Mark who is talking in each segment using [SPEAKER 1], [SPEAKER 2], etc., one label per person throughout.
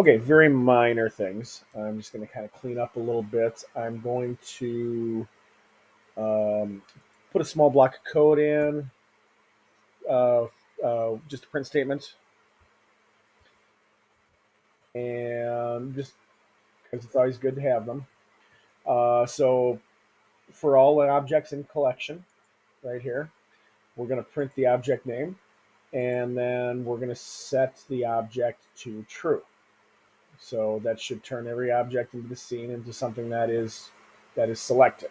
[SPEAKER 1] Okay, very minor things. I'm just going to kind of clean up a little bit. I'm going to um, put a small block of code in, uh, just a print statement, and just because it's always good to have them. So for all the objects in collection, right here, we're going to print the object name, and then we're going to set the object to true. So that should turn every object into the scene into something that is selected.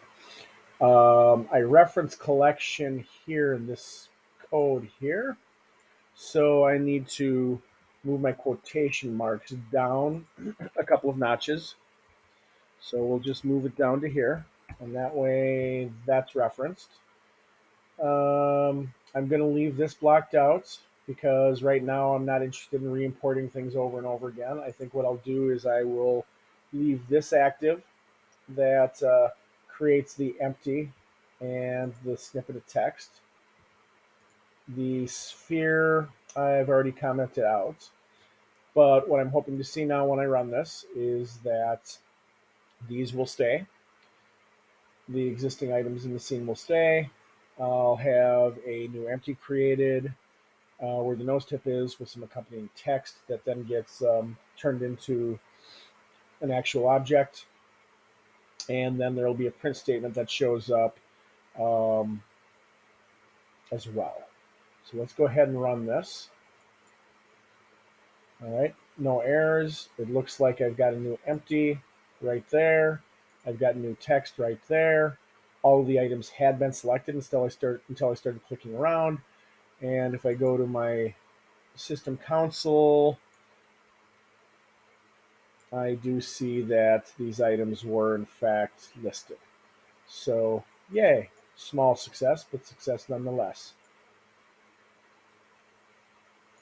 [SPEAKER 1] I reference collection here in this code here. So I need to move my quotation marks down a couple of notches. So we'll just move it down to here. And that way that's referenced. I'm going to leave this blocked out because right now I'm not interested in re-importing things over and over again. I think what I'll do is I will leave this active that creates the empty and the snippet of text. The sphere I've already commented out. But what I'm hoping to see now when I run this is that these will stay. The existing items in the scene will stay. I'll have a new empty created where the nose tip is with some accompanying text that then gets turned into an actual object. And then there will be a print statement that shows up um, as well. So let's go ahead and run this. All right, no errors. It looks like I've got a new empty right there. I've got new text right there. All of the items had been selected until I started clicking around. And if I go to my system console, I do see that these items were in fact listed. So, yay, small success, but success nonetheless.